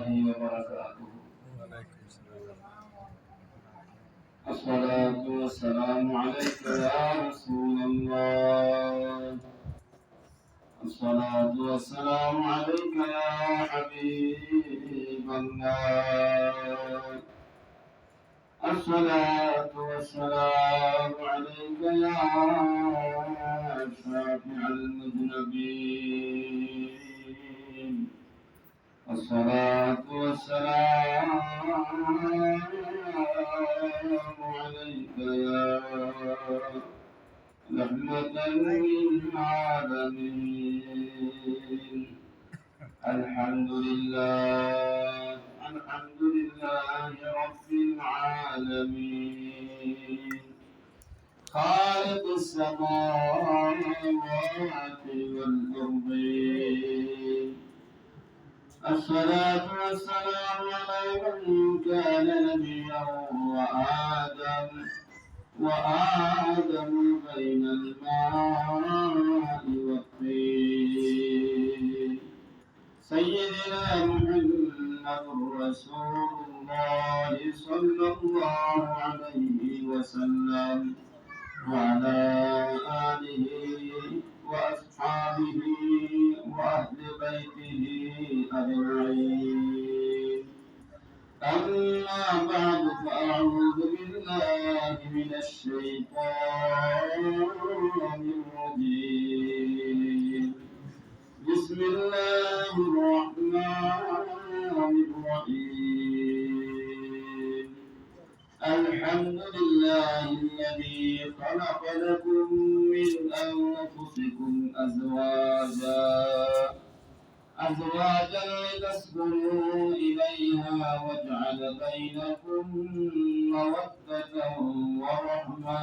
وبركاته. الصلاة والسلام عليك يا رسول الله. الصلاة والسلام عليك يا حبيب الله. الصلاة والسلام عليك يا شافع المذنبين. الصلاة والسلام عليك يا رحمة للعالمين. الحمد لله رب العالمين، خالق السماوات والأرضين. الصلاة والسلام على من كان نبيا وآدم بين الماء والطين. سيدنا محمد رسول الله صلى الله عليه وسلم وعلى آله وأصحابه وأهل بيته أجمعين. أما بعد فأعوذ بالله من الشيطان الرجيم. بسم الله الرحمن الرحيم. الحمد لله الذي خلق لكم من أنفسكم أزواجا لتسكنوا إليها وجعل بينكم مودة ورحمة.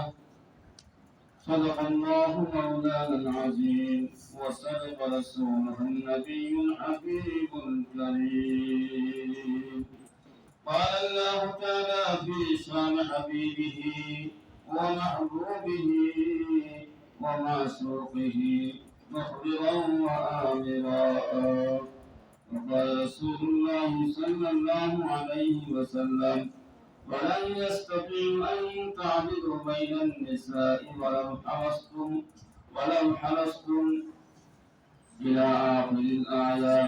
صدق الله مولانا العظيم وصدق رسوله النبي الحبيب الكريم. قال الله تعالى في شان حبيبه ومحبوبه ومعشوقه مخبرا وآمرا. وقال رسول الله صلى الله عليه وسلم: ولن يستطيعوا أن تعدلوا بين النساء ولو حرصتم إلى آخر الآية.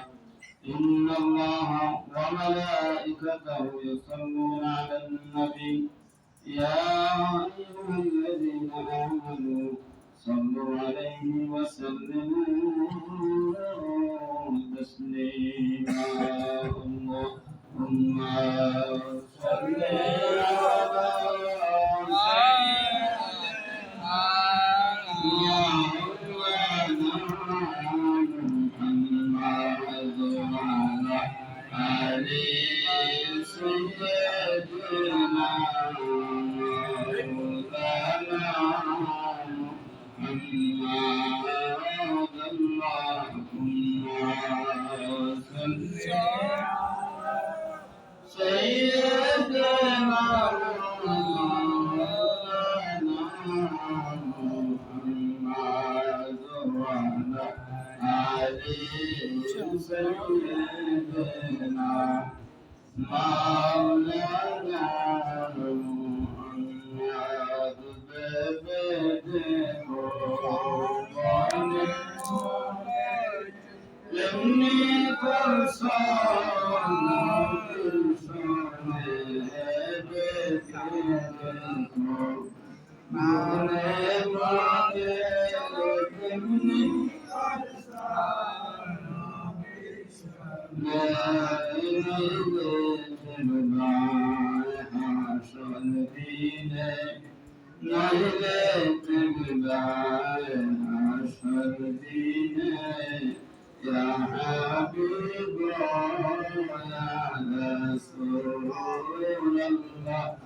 إن الله وملائكته يصلون على النبي يا أيها الذين آمنوا صلوا عليه وسلموا تسليما. اللهم صل على سيدنا مولانا محمد إني يا حبيب يا رسول الله.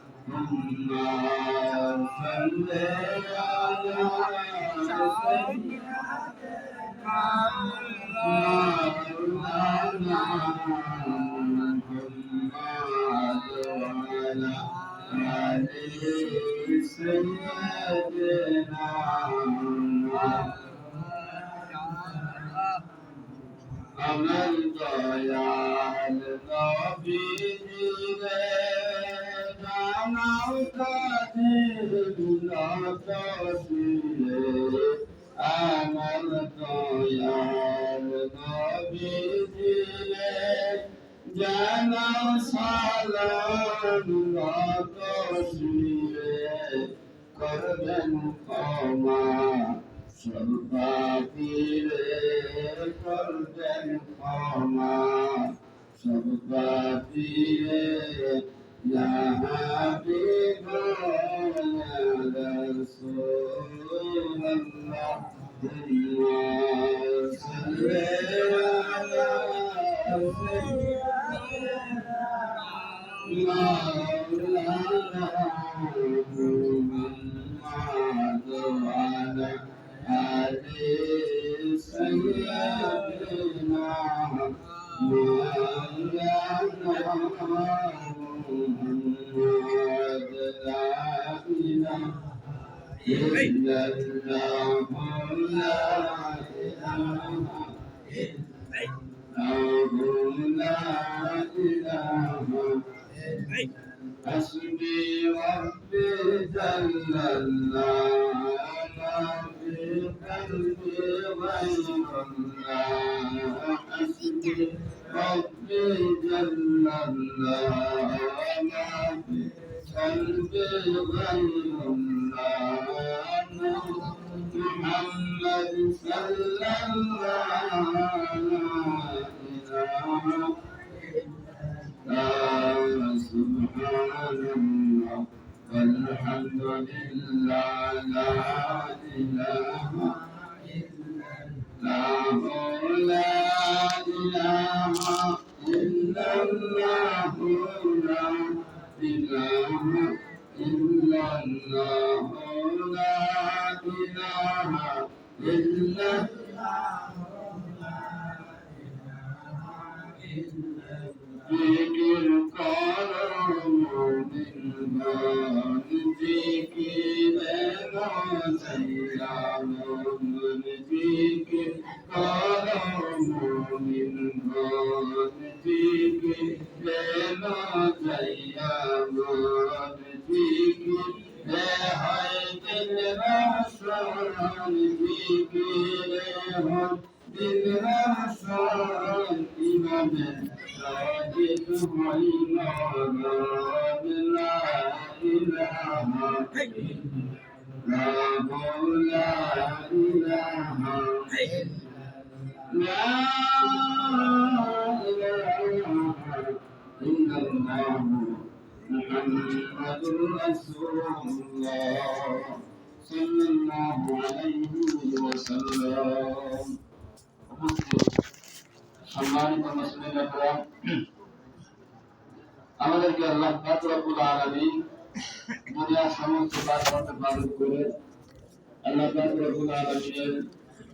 ثم صل على مولانا محمد سيدنا أمن ضياء জানাও তাদের নতশিরে আমার দয়াল নবীজিরে জানাও সালাম নতশিরে করবেন ক্ষমা সব পাপীরে করবেন ক্ষমা সব পাপীরে ইয়া হাবিব ইয়া রাসূলুল্লাহ সাল্লি আলা সাইয়্যিদিনা محمد وعلى آل سيدنا مولانا محمد لا إله إلا الله لا إله إلا الله لا إله حسبي ربي جل الله ما في قلبي غير الله حسبي ربي جل الله ما في قلبي غير الله محمد صلى الله سبحان الله والحمد لله لا إله إلا الله لا إله إلا الله لا إله إلا الله لا إله إلا الله ذكر قلم بالبان ذكر سيام ذكر قلم بالبان ذكر سيام ذكر لحيد الرسول ذكر بالرسول إمام صادق والمراد لا إله لا إله لا إله إلا الله محمد رسول الله صلى الله عليه وسلم সম্মানিত মুসলিমরা আমাদেরকে আল্লাহ পাক রব্বুল আলামিন দুনিয়ার সমস্ত কাজ করতে পালন করে আল্লাহ পাক রব্বুল আলামিনের